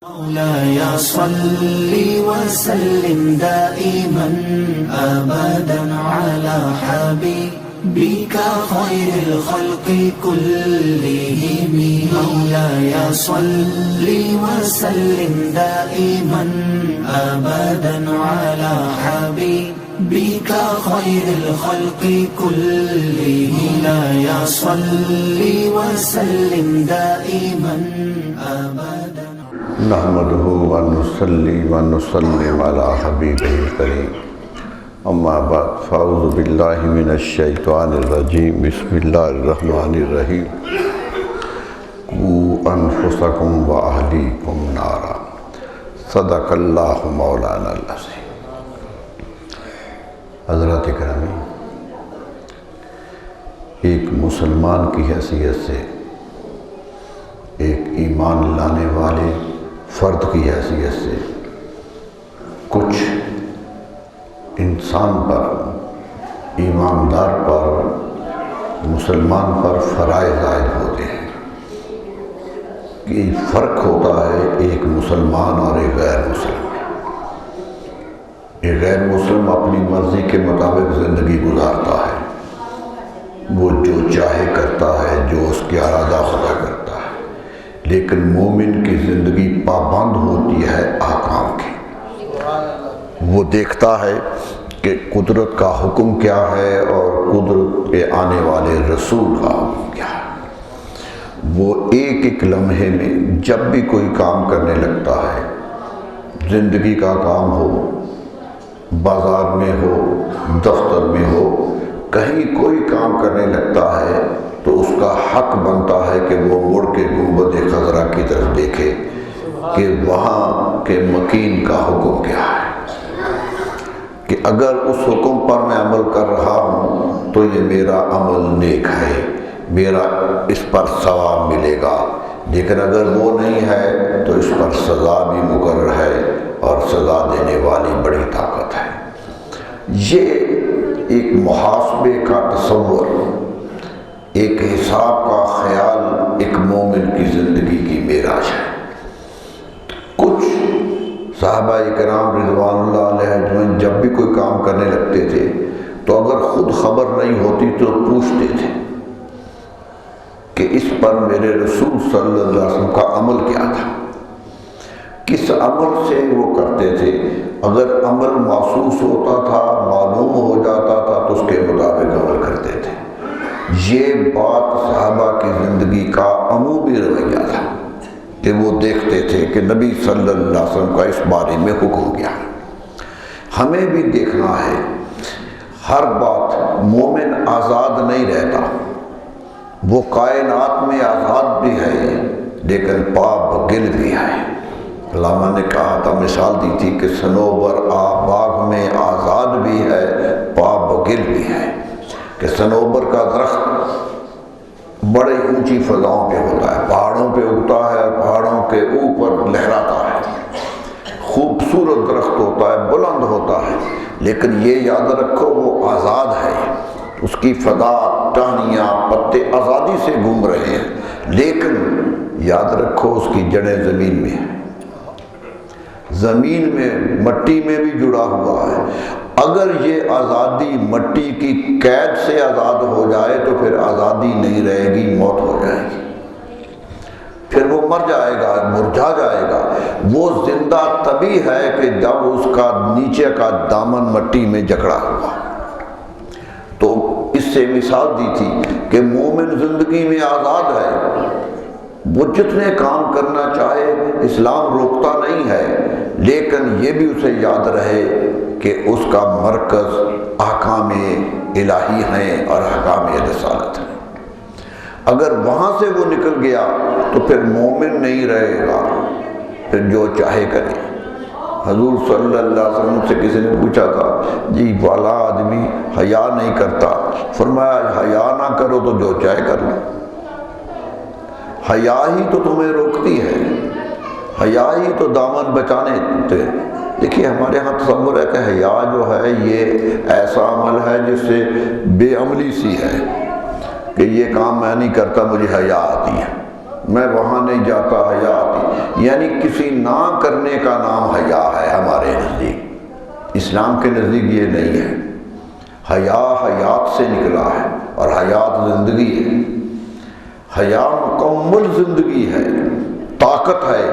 مولاي صل وسلم دائما أبدا على حبيبك خير الخلق كلهم. مولاي صل وسلم دائما أبدا على حبيبك خير الخلق كلهم. مولاي صل وسلم دائما أبدا. نحمده ونصلي ونسلم على حبيبه الكريم. اما بعد فاعوذ بالله من الشيطان الرجيم. بسم الله الرحمن الرحيم. قوا انفسكم واهليكم نارا. صدق اللہ مولانا العظیم. حضرات کرام، ایک مسلمان کی حیثیت سے، ایک ایمان لانے والے فرد کی حیثیت سے کچھ انسان پر، ایماندار پر، مسلمان پر فرائض عائد ہوتے ہیں. کہ فرق ہوتا ہے ایک مسلمان اور ایک غیر مسلم میں. ایک غیر مسلم اپنی مرضی کے مطابق زندگی گزارتا ہے، وہ جو چاہے کرتا ہے، جو اس کے ارادہ خدا کرتا ہے. لیکن مومن کی زندگی پابند ہوتی ہے احکام کی. وہ دیکھتا ہے کہ قدرت کا حکم کیا ہے اور قدرت کے آنے والے رسول کا حکم کیا ہے. وہ ایک ایک لمحے میں جب بھی کوئی کام کرنے لگتا ہے، زندگی کا کام ہو، بازار میں ہو، دفتر میں ہو، کہیں کوئی کام کرنے لگتا ہے تو اس کا حق بنتا ہے کہ وہ مڑ کے گنبد خضرا کی طرف دیکھے کہ وہاں کے مکین کا حکم کیا ہے. کہ اگر اس حکم پر میں عمل کر رہا ہوں تو یہ میرا عمل نیک ہے، میرا اس پر ثواب ملے گا. لیکن اگر وہ نہیں ہے تو اس پر سزا بھی مقرر ہے، اور سزا دینے والی بڑی طاقت ہے. یہ ایک محاسبے کا تصور، ایک حساب کا خیال ایک مومن کی زندگی کی معراج ہے. کچھ صحابہ کرام رضوان اللہ علیہ اجمعین جب بھی کوئی کام کرنے لگتے تھے تو اگر خود خبر نہیں ہوتی تو پوچھتے تھے کہ اس پر میرے رسول صلی اللہ علیہ وسلم کا عمل کیا تھا، کس عمل سے وہ کرتے تھے. اگر عمل محسوس ہوتا تھا، معلوم ہو جاتا تھا تو اس کے مطابق عمل کرتے تھے. یہ بات صحابہ کی زندگی کا عمومی رویہ تھا کہ وہ دیکھتے تھے کہ نبی صلی اللہ علیہ وسلم کا اس بارے میں حکم کیا. ہمیں بھی دیکھنا ہے. ہر بات مومن آزاد نہیں رہتا، وہ کائنات میں آزاد بھی ہے لیکن پابگل بھی ہے. علامہ نے کہا تھا، مثال دی تھی کہ صنوبر باغ میں آزاد بھی ہے، پابگل بھی ہے. کہ صنوبر کا درخت بڑی اونچی فضاؤں پہ ہوتا ہے، پہاڑوں پہ اگتا ہے اور پہاڑوں کے اوپر لہراتا ہے. خوبصورت درخت ہوتا ہے، بلند ہوتا ہے، لیکن یہ یاد رکھو وہ آزاد ہے. اس کی فضا، ٹہنیاں، پتے آزادی سے گھوم رہے ہیں، لیکن یاد رکھو اس کی جڑیں زمین میں ہیں، زمین میں، مٹی میں بھی جڑا ہوا ہے. اگر یہ آزادی مٹی کی قید سے آزاد ہو جائے تو پھر آزادی نہیں رہے گی، موت ہو جائے گی. پھر وہ مر جائے گا، مرجھا جائے گا. وہ زندہ تبھی ہے کہ جب اس کا نیچے کا دامن مٹی میں جکڑا ہوا. تو اس سے مثال دی تھی کہ مومن زندگی میں آزاد ہے، وہ جتنے کام کرنا چاہے اسلام روکتا نہیں ہے، لیکن یہ بھی اسے یاد رہے کہ اس کا مرکز احکام الہی ہیں اور احکام رسالت ہیں. اگر وہاں سے وہ نکل گیا تو پھر مومن نہیں رہے گا، پھر جو چاہے کرے. حضور صلی اللہ علیہ وسلم سے کسی نے پوچھا تھا، جی والا آدمی حیا نہیں کرتا. فرمایا حیا نہ کرو تو جو چاہے کر لو. حیا ہی تو تمہیں روکتی ہے، حیا ہی تو دامن بچانے تھے. دیکھیے ہمارے ہاں تصور ہے کہ حیا جو ہے یہ ایسا عمل ہے جس سے بے عملی سی ہے کہ یہ کام میں نہیں کرتا، مجھے حیا آتی ہے. میں وہاں نہیں جاتا، حیا آتی. یعنی کسی نہ کرنے کا نام حیا ہے ہمارے نزدیک، اسلام کے نزدیک یہ نہیں ہے۔ حیا حیات سے نکلا ہے، اور حیات زندگی ہے۔ حیا مکمل زندگی ہے، طاقت ہے۔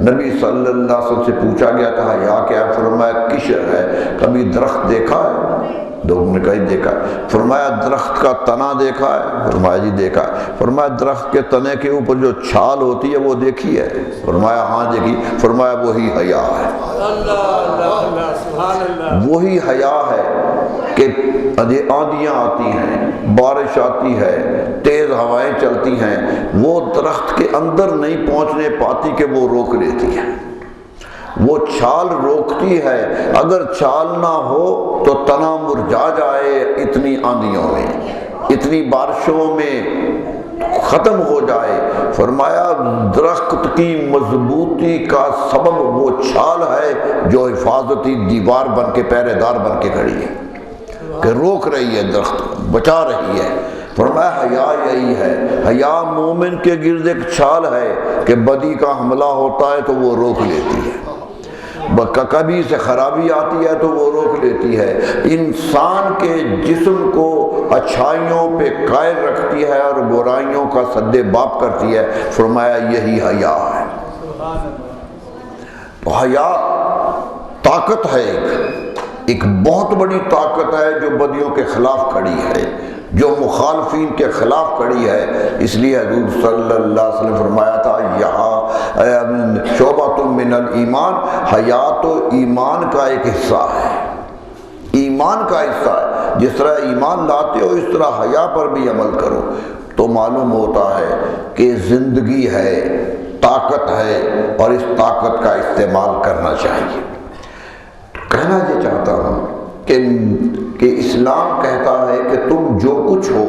نبی صلی اللہ علیہ وسلم سے پوچھا گیا تھا حیا کیا ہے؟ فرمایا قشر ہے۔ کبھی درخت دیکھا ہے؟ لوگوں نے کہیں دیکھا ہے۔ فرمایا درخت کا تنا دیکھا ہے؟ فرمایا جی دیکھا ہے۔ فرمایا درخت کے تنے کے اوپر جو چھال ہوتی ہے وہ دیکھی ہے؟ فرمایا ہاں دیکھی۔ فرمایا وہی حیا ہے۔ وہی حیا ہے کہ آندیاں آتی ہیں، بارش آتی ہے، تیز ہوائیں چلتی ہیں، وہ درخت کے اندر نہیں پہنچنے پاتی کہ وہ روک لیتی ہے، وہ چھال روکتی ہے۔ اگر چھال نہ ہو تو تنا مرجھا جائے، اتنی آندھیوں میں، اتنی بارشوں میں ختم ہو جائے۔ فرمایا درخت کی مضبوطی کا سبب وہ چھال ہے جو حفاظتی دیوار بن کے، پہرے دار بن کے کھڑی ہے، کہ روک رہی ہے، درخت بچا رہی ہے۔ فرمایا حیا یہی ہے۔ حیا مومن کے گرد ایک چھال ہے کہ بدی کا حملہ ہوتا ہے تو وہ روک لیتی ہے، کبھی سے خرابی آتی ہے تو وہ روک لیتی ہے، انسان کے جسم کو اچھائیوں پہ قائم رکھتی ہے اور برائیوں کا سد باب کرتی ہے۔ فرمایا یہی حیا ہے۔ تو حیا طاقت ہے، ایک بہت بڑی طاقت ہے جو بدیوں کے خلاف کھڑی ہے، جو مخالفین کے خلاف کھڑی ہے۔ اس لیے حضور صلی اللہ علیہ وسلم فرمایا تھا یہاں شعبۃ من الایمان، حیا تو ایمان کا ایک حصہ ہے، ایمان کا حصہ ہے۔ جس طرح ایمان لاتے ہو اس طرح حیا پر بھی عمل کرو، تو معلوم ہوتا ہے کہ زندگی ہے، طاقت ہے، اور اس طاقت کا استعمال کرنا چاہیے۔ کہنا یہ چاہتا ہوں کہ اسلام کہتا ہے کہ تم جو کچھ ہو،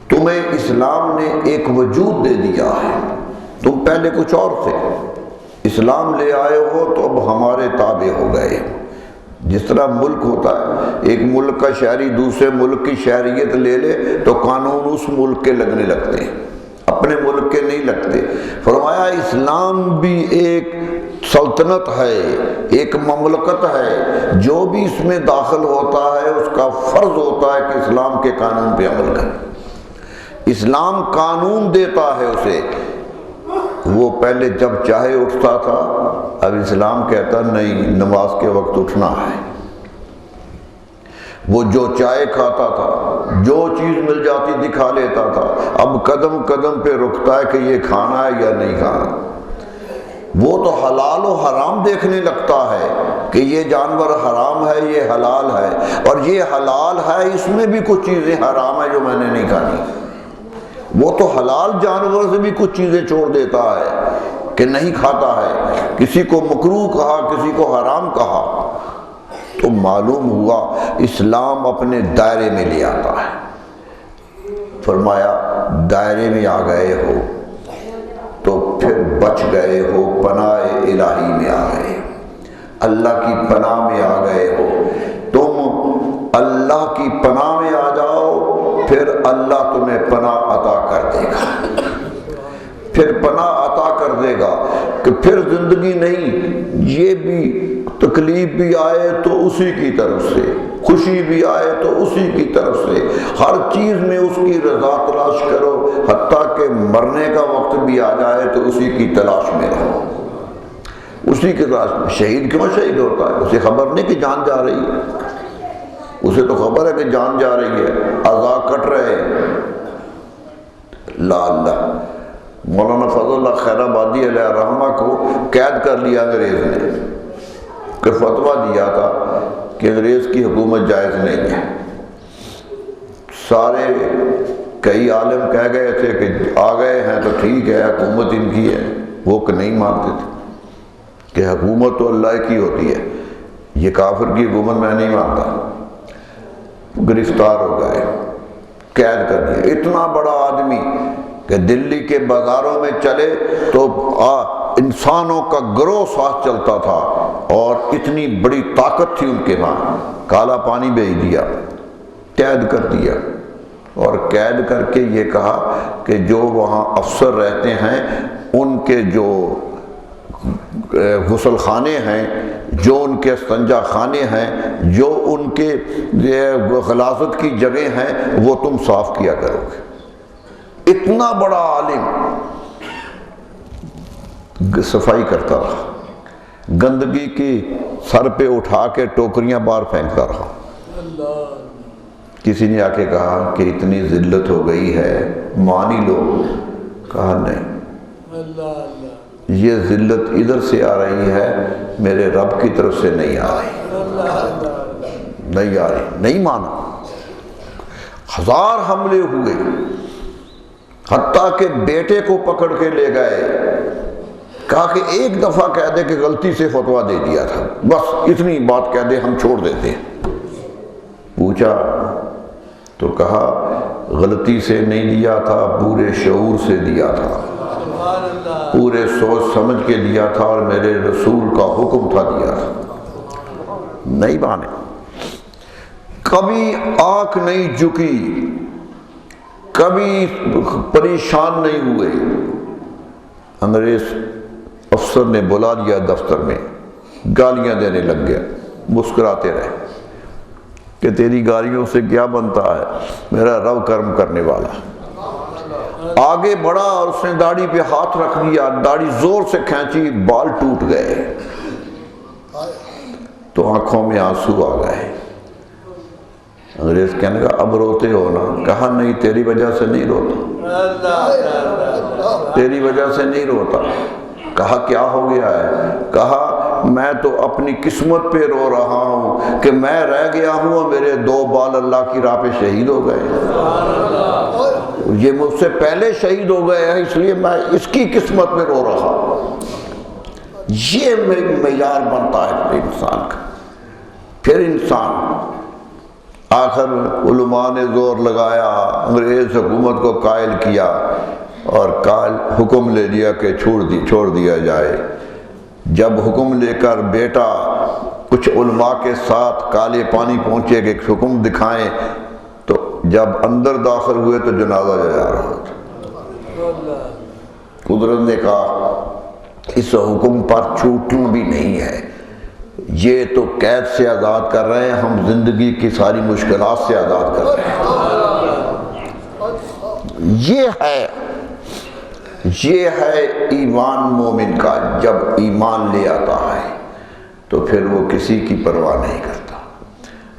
تمہیں اسلام نے ایک وجود دے دیا ہے، تم پہلے کچھ اور تھے، اسلام لے آئے ہو تو اب ہمارے تابع ہو گئے۔ جس طرح ملک ہوتا ہے، ایک ملک کا شہری دوسرے ملک کی شہریت لے لے تو قانون اس ملک کے لگنے لگتے ہیں، اپنے ملک کے نہیں لگتے۔ فرمایا اسلام بھی ایک سلطنت ہے، ایک مملکت ہے، جو بھی اس میں داخل ہوتا ہے اس کا فرض ہوتا ہے کہ اسلام کے قانون پہ عمل کرے۔ اسلام قانون دیتا ہے اسے۔ وہ پہلے جب چاہے اٹھتا تھا، اب اسلام کہتا نہیں، نماز کے وقت اٹھنا ہے۔ وہ جو چائے کھاتا تھا، جو چیز مل جاتی دکھا لیتا تھا، اب قدم قدم پہ رکتا ہے کہ یہ کھانا ہے یا نہیں کھانا۔ وہ تو حلال و حرام دیکھنے لگتا ہے کہ یہ جانور حرام ہے، یہ حلال ہے، اور یہ حلال ہے اس میں بھی کچھ چیزیں حرام ہیں جو میں نے نہیں کھانی۔ وہ تو حلال جانور سے بھی کچھ چیزیں چھوڑ دیتا ہے کہ نہیں کھاتا ہے، کسی کو مکروہ کہا، کسی کو حرام کہا۔ تو معلوم ہوا اسلام اپنے دائرے میں لے آتا ہے۔ فرمایا دائرے میں آ گئے ہو تو پھر بچ گئے ہو، پناہ الہی میں آ گئے، اللہ کی پناہ میں آ گئے ہو۔ تم اللہ کی پناہ میں آ جاؤ، پھر اللہ تمہیں پناہ عطا کر دے گا، پھر پناہ عطا کر دے گا کہ پھر زندگی نہیں، یہ بھی تکلیف بھی آئے تو اسی کی طرف سے، خوشی بھی آئے تو اسی کی طرف سے، ہر چیز میں اس کی رضا تلاش کرو، حتیٰ کہ مرنے کا وقت بھی آ جائے تو اسی کی تلاش میں رہو، اسی کی تلاش میں۔ شہید کیوں شہید ہوتا ہے؟ اسے خبر نہیں کہ جان جا رہی ہے، اسے تو خبر ہے کہ جان جا رہی ہے، اعضاء کٹ رہے ہیں۔ لا اللہ، مولانا فضل اللہ خیر آبادی علیہ الرحمہ کو قید کر لیا انگریز نے، کہ فتویٰ دیا تھا کہ انگریز کی حکومت جائز نہیں ہے۔ سارے کئی عالم کہہ گئے تھے کہ آ گئے ہیں تو ٹھیک ہے، حکومت ان کی ہے، وہ کہ نہیں مانتے تھے کہ حکومت تو اللہ کی ہوتی ہے، یہ کافر کی حکومت میں نہیں مانتا۔ گرفتار ہو گئے، قید کر دیا۔ اتنا بڑا آدمی کہ دلی کے بازاروں میں چلے تو انسانوں کا گروہ ساتھ چلتا تھا، اور اتنی بڑی طاقت تھی ان کے ہاں، کالا پانی بھیج دیا، قید کر دیا، اور قید کر کے یہ کہا کہ جو وہاں افسر رہتے ہیں ان کے جو غسل خانے ہیں، جو ان کے استنجا خانے ہیں، جو ان کے غلاظت کی جگہ ہیں، وہ تم صاف کیا کرو گے۔ اتنا بڑا عالم صفائی کرتا رہا، گندگی کی سر پہ اٹھا کے ٹوکریاں باہر پھینکتا رہا۔ کسی نے آ کے کہا کہ اتنی ذلت ہو گئی ہے، مان ہی لو۔ کہا نہیں، یہ ذلت ادھر سے آ رہی ہے، میرے رب کی طرف سے نہیں آ رہی، نہیں آ رہی، نہیں مانا۔ 1000 حملے ہوئے، حتیٰ کہ بیٹے کو پکڑ کے لے گئے، کہا کہ ایک دفعہ کہہ دے کہ غلطی سے فتویٰ دے دیا تھا، بس اتنی بات کہہ دے ہم چھوڑ دیتے ہیں۔ پوچھا تو کہا غلطی سے نہیں دیا تھا، پورے شعور سے دیا تھا، پورے سوچ سمجھ کے دیا تھا، اور میرے رسول کا حکم تھا دیا تھا۔ نہیں مانے، کبھی آنکھ نہیں جھکی، کبھی پریشان نہیں ہوئے۔ انگریز افسر نے بلا دیا دفتر میں، گالیاں دینے لگ گیا، مسکراتے رہے کہ تیری گالیوں سے کیا بنتا ہے، میرا رب کرم کرنے والا۔ آگے بڑھا اور اس نے داڑھی پہ ہاتھ رکھ دیا، داڑھی زور سے کھینچی، بال ٹوٹ گئے تو آنکھوں میں آنسو آ گئے۔ انگریز کہنے کا اب روتے ہو نا؟ کہا نہیں، تیری وجہ سے نہیں روتا، تیری وجہ سے نہیں روتا۔ کہا کیا ہو گیا ہے؟ کہا میں تو اپنی قسمت پہ رو رہا ہوں کہ میں رہ گیا ہوں اور میرے 2 بال اللہ کی راہ پہ شہید ہو گئے، یہ مجھ سے پہلے شہید ہو گئے ہیں، اس لیے میں اس کی قسمت پہ رو رہا ہوں۔ یہ معیار بنتا ہے انسان کا۔ پھر انسان آخر علماء نے زور لگایا، انگریز حکومت کو قائل کیا، اور قائل حکم لے لیا کہ چھوڑ دیا جائے۔ جب حکم لے کر بیٹا کچھ علماء کے ساتھ کالے پانی پہنچے کہ حکم دکھائیں، تو جب اندر داخل ہوئے تو جنازہ جا رہا تھا۔ قدرت نے کہا اس حکم پر چھوٹوں بھی نہیں ہے، یہ تو قید سے آزاد کر رہے ہیں، ہم زندگی کی ساری مشکلات سے آزاد کر رہے ہیں۔ یہ ہے ایمان مومن کا۔ جب ایمان لے آتا ہے تو پھر وہ کسی کی پرواہ نہیں کرتا،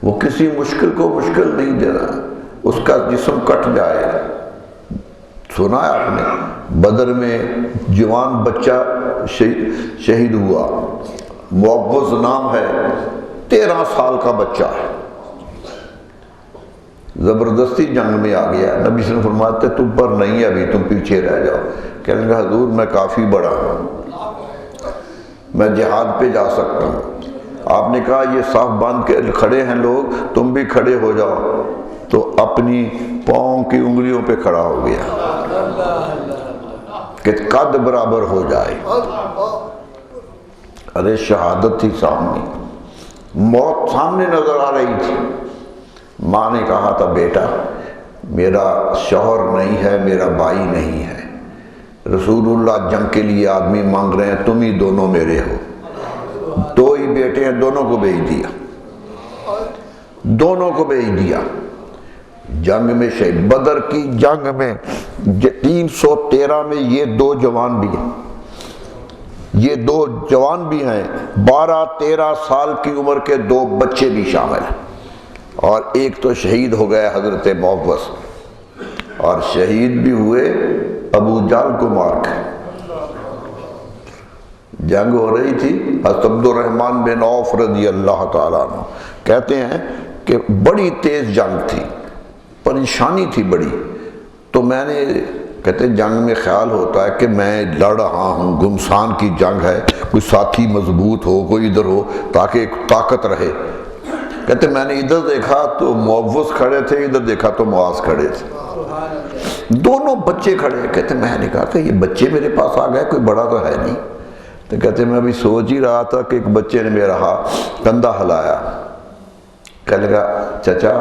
وہ کسی مشکل کو مشکل نہیں دے رہا، اس کا جسم کٹ جائے۔ سنا ہے آپ نے بدر میں جوان بچہ شہید ہوا، معوذ نام ہے، 13 سال کا بچہ ہے، زبردستی جنگ میں آ گیا۔ نبی صلی اللہ علیہ وسلم فرماتے تم پر نہیں ہے، ابھی تم پیچھے رہ جاؤ۔ کہنے لگا حضور میں کافی بڑا ہوں، میں جہاد پہ جا سکتا ہوں۔ آپ نے کہا یہ صاف باندھ کے کھڑے ہیں لوگ، تم بھی کھڑے ہو جاؤ۔ تو اپنی پاؤں کی انگلیوں پہ کھڑا ہو گیا کہ قد برابر ہو جائے۔ ارے شہادت تھی سامنے، موت سامنے نظر آ رہی تھی۔ ماں نے کہا تھا بیٹا میرا شوہر نہیں ہے، میرا بھائی نہیں ہے، رسول اللہ جنگ کے لیے آدمی مانگ رہے ہیں، تم ہی دونوں میرے ہو۔ 2 ہی بیٹے ہیں، دونوں کو بھیج دیا، دونوں کو بھیج دیا۔ جنگ میں شہید، بدر کی جنگ میں 313 میں یہ 2 جوان بھی ہیں، یہ 2 جوان بھی ہیں، 12-13 سال کی عمر کے 2 بچے بھی شامل ہیں، اور ایک تو شہید ہو گیا حضرت معوذ، اور شہید بھی ہوئے ابو جہل کو مار کے۔ جنگ ہو رہی تھی، حضرت عبد الرحمن بن عوف رضی اللہ تعالیٰ عنہ کہتے ہیں کہ بڑی تیز جنگ تھی، پریشانی تھی بڑی، تو میں نے کہتے جنگ میں خیال ہوتا ہے کہ میں لڑ رہا ہوں، گمسان کی جنگ ہے، کوئی ساتھی مضبوط ہو، کوئی ادھر ہو تاکہ ایک طاقت رہے۔ کہتے میں نے ادھر دیکھا تو معوذ کھڑے تھے، ادھر دیکھا تو معاذ کھڑے تھے، دونوں بچے کھڑے۔ کہتے میں نے کہا کہ یہ بچے میرے پاس آ گئے، کوئی بڑا تو ہے نہیں۔ تو کہتے میں ابھی سوچ ہی رہا تھا کہ ایک بچے نے میرا کندھا ہلایا، کہنے لگا چچا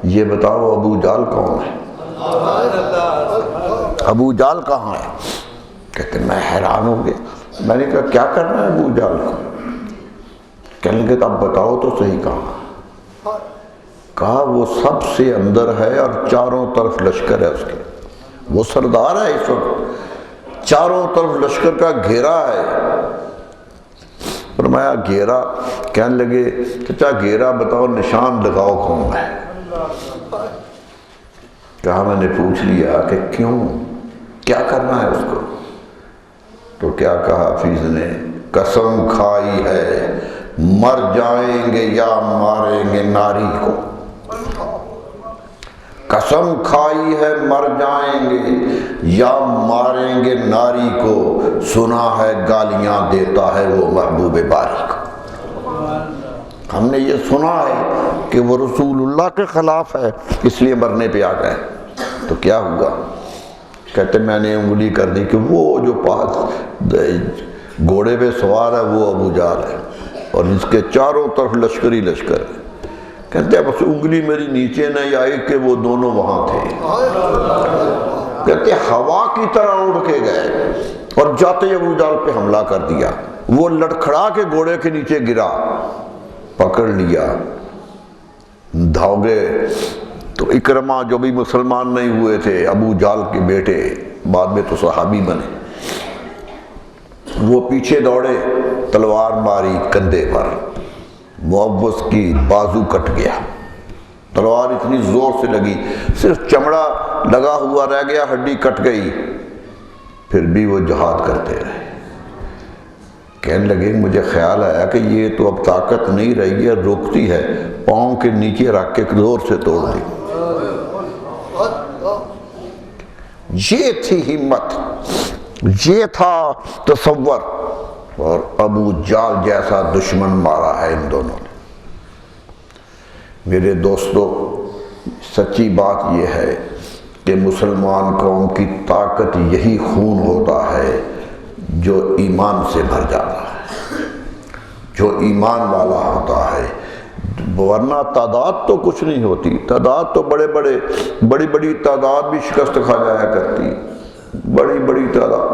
یہ بتاؤ ابو جہل کون ہے، ابو جہل کہاں ہے؟ کہتے میں حیران ہو گیا، میں نے کہا کیا کرنا ہے ابو جہل کو؟ کہنے لگے اب بتاؤ تو صحیح کہا وہ سب سے اندر ہے اور چاروں طرف لشکر ہے اس کے، وہ سردار ہے اس وقت، چاروں طرف لشکر کا گھیرا ہے۔ فرمایا گھیرا؟ کہنے لگے چچا گھیرا بتاؤ، نشان لگاؤ کون ہے؟ کہا میں نے پوچھ لیا کہ کیوں، کیا کرنا ہے اس کو؟ تو کیا کہا حافظ نے، قسم کھائی ہے مر جائیں گے یا ماریں گے ناری کو، قسم کھائی ہے مر جائیں گے یا ماریں گے ناری کو، سنا ہے گالیاں دیتا ہے وہ محبوب باری کو۔ ہم نے یہ سنا ہے کہ وہ رسول اللہ کے خلاف ہے، اس لیے مرنے پہ آ گئے۔ تو کیا ہوا؟ کہتے میں نے انگلی کر دی کہ وہ جو پاس گھوڑے پہ سوار ہے وہ ابو جہل ہے اور اس کے چاروں طرف لشکر ہی لشکر ہے۔ کہتے ہیں بس انگلی میری نیچے نہیں آئی کہ وہ دونوں وہاں تھے۔ کہتے ہوا کی طرح اڑ کے گئے اور جاتے ہی ابو جہل پہ حملہ کر دیا۔ وہ لڑکھڑا کے گھوڑے کے نیچے گرا، پکڑ لیا، دھاؤ گئے۔ تو اکرمہ جو بھی مسلمان نہیں ہوئے تھے، ابو جہل کے بیٹے، بعد میں تو صحابی بنے، وہ پیچھے دوڑے، تلوار ماری کندھے پر، معوذ کی بازو کٹ گیا، تلوار اتنی زور سے لگی صرف چمڑا لگا ہوا رہ گیا، ہڈی کٹ گئی، پھر بھی وہ جہاد کرتے رہے۔ کہنے لگے مجھے خیال آیا کہ یہ تو اب طاقت نہیں رہی ہے، روکتی ہے، پاؤں کے نیچے رکھ کے زور سے توڑ دی۔ یہ تھی ہمت، یہ تھا تصور، اور ابو جہل جیسا دشمن مارا ہے ان دونوں نے۔ میرے دوستو، سچی بات یہ ہے کہ مسلمان قوم کی طاقت یہی خون ہوتا ہے جو ایمان سے بھر جاتا ہے، جو ایمان والا ہوتا ہے، ورنہ تعداد تو کچھ نہیں ہوتی۔ تعداد تو بڑی بڑی تعداد بھی شکست کھا جایا کرتی، بڑی بڑی تعداد۔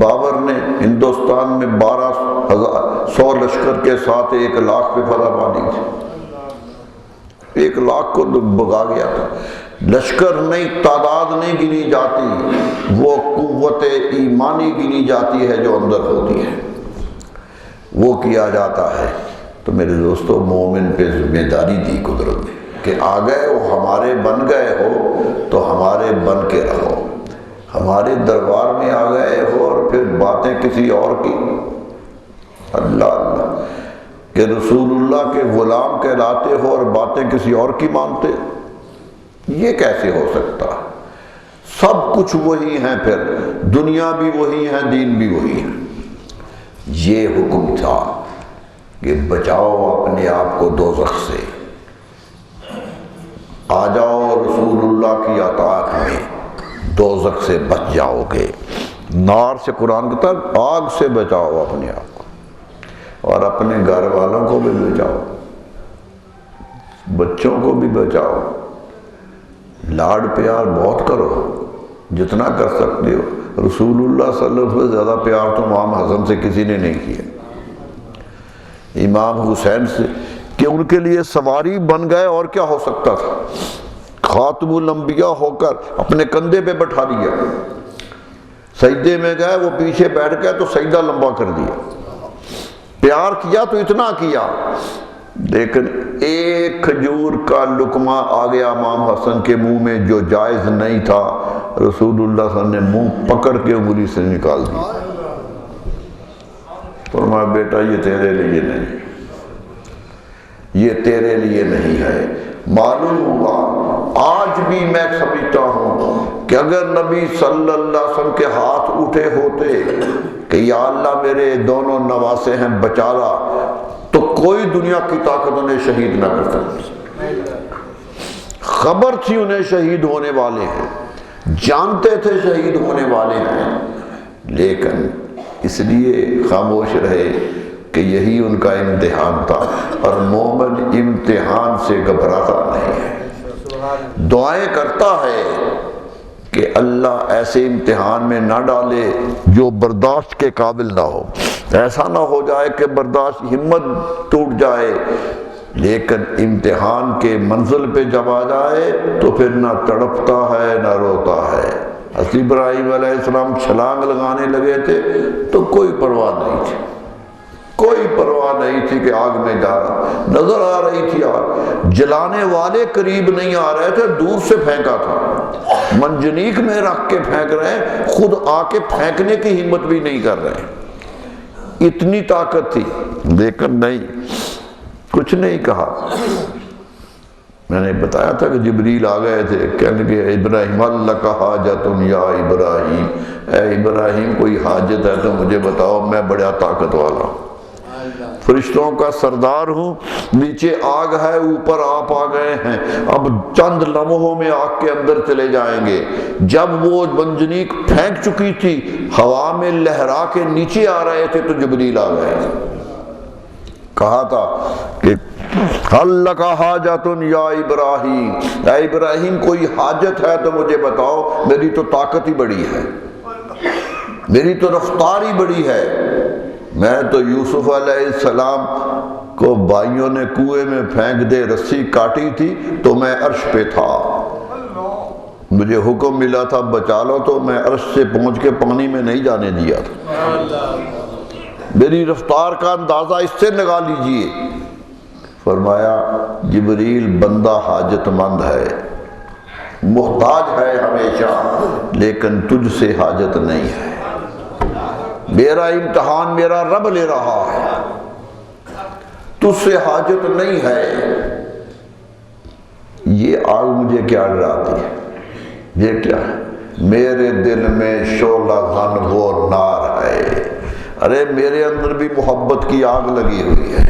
بابر نے ہندوستان میں 12,100 لشکر کے ساتھ 1 لاکھ پہ فتح پا دی تھی، 1 لاکھ کو بھگا گیا تھا۔ لشکر نہیں، تعداد نہیں گنی جاتی، وہ قوت ایمانی گنی جاتی ہے جو اندر ہوتی ہے، وہ کیا جاتا ہے۔ تو میرے دوستو، مومن پہ ذمہ داری دی قدرت نے کہ آ گئے ہو، ہمارے بن گئے ہو تو ہمارے بن کے رہو، ہمارے دربار میں آ گئے ہو اور پھر باتیں کسی اور کی، اللہ اللہ، کہ رسول اللہ کے غلام کہلاتے ہو اور باتیں کسی اور کی مانتے، یہ کیسے ہو سکتا؟ سب کچھ وہی ہیں، پھر دنیا بھی وہی ہے، دین بھی وہی ہے۔ یہ حکم تھا کہ بچاؤ اپنے آپ کو دوزخ سے، آ جاؤ رسول اللہ کی اطاعت میں، دوزخ سے بچ جاؤ گے۔ نار سے قرآن کہتا ہے آگ سے بچاؤ اپنے آپ کو، اور اپنے گھر والوں کو بھی بچاؤ، بچوں کو بھی بچاؤ، لاڑ پیار بہت کرو جتنا کر سکتے ہو۔ رسول اللہ صلی اللہ علیہ وسلم سے زیادہ پیار تو امام حسن سے کسی نے نہیں کیا، امام حسین سے، کہ ان کے لیے سواری بن گئے، اور کیا ہو سکتا تھا؟ خاتم الانبیاء ہو کر اپنے کندھے پہ بٹھا دیا، سجدے میں گئے وہ پیچھے بیٹھ گئے تو سجدہ لمبا کر دیا، پیار کیا تو اتنا کیا، لیکن ایک کھجور کا لقمہ آ گیا امام حسن کے منہ میں جو جائز نہیں تھا، رسول اللہ صلی اللہ علیہ وسلم نے منہ پکڑ کے انگلی سے نکال دیا، فرمایا بیٹا یہ تیرے لیے نہیں، یہ تیرے لیے نہیں ہے۔ معلوم ہوا آج بھی میں سمجھتا ہوں کہ اگر نبی صلی اللہ علیہ وسلم کے ہاتھ اٹھے ہوتے کہ یا اللہ میرے دونوں نواسے ہیں بچا لا، تو کوئی دنیا کی طاقت انہیں شہید نہ کر سکتی۔ خبر تھی انہیں شہید ہونے والے ہیں، جانتے تھے شہید ہونے والے ہیں، لیکن اس لیے خاموش رہے کہ یہی ان کا امتحان تھا، اور مومن امتحان سے گھبراتا نہیں ہے، دعائیں کرتا ہے کہ اللہ ایسے امتحان میں نہ ڈالے جو برداشت کے قابل نہ ہو. ایسا نہ ہو جائے کہ برداشت ہمت ٹوٹ جائے، لیکن امتحان کے منزل پہ جب آ جائے تو پھر نہ تڑپتا ہے نہ روتا ہے. حضرت ابراہیم علیہ السلام چھلانگ لگانے لگے تھے تو کوئی پرواہ نہیں تھی، کوئی پرواہ نہیں تھی کہ آگ میں جا رہا، نظر آ رہی تھی آگ، جلانے والے قریب نہیں آ رہے تھے، دور سے پھینکا تھا، منجنیق میں رکھ کے پھینک رہے ہیں، خود آ کے پھینکنے کی ہمت بھی نہیں کر رہے. اتنی طاقت تھی، لیکن نہیں، کچھ نہیں کہا. میں نے بتایا تھا کہ جبریل آ گئے تھے، کہنے کہ ابراہیم لک حاجت یا ابراہیم، اے ابراہیم کوئی حاجت ہے تو مجھے بتاؤ، میں بڑا طاقت والا ہوں، فرشتوں کا سردار ہوں، نیچے آگ ہے، اوپر آپ آ گئے ہیں، اب چند لمحوں میں آگ کے اندر چلے جائیں گے. جب وہ منجنیق پھینک چکی تھی، ہوا میں لہرا کے نیچے آ رہے تھے تو جبریل آ گئے. کہا تھا کہ حل لک حاجت یا ابراہیم، اے ابراہیم کوئی حاجت ہے تو مجھے بتاؤ، میری تو طاقت ہی بڑی ہے، میری تو رفتار ہی بڑی ہے. میں تو یوسف علیہ السلام کو بھائیوں نے کنویں میں پھینک دے رسی کاٹی تھی تو میں عرش پہ تھا، مجھے حکم ملا تھا بچا لو تو میں عرش سے پہنچ کے پانی میں نہیں جانے دیا تھا. میری رفتار کا اندازہ اس سے لگا لیجئے. فرمایا جبریل بندہ حاجت مند ہے، محتاج ہے ہمیشہ، لیکن تجھ سے حاجت نہیں ہے، میرا امتحان میرا رب لے رہا ہے، تجھ سے حاجت نہیں ہے. یہ آگ مجھے کیا ڈراتی ہے، یہ کیا ہے، میرے دل میں شعلہ زن وہ نار ہے. ارے میرے اندر بھی محبت کی آگ لگی ہوئی ہے،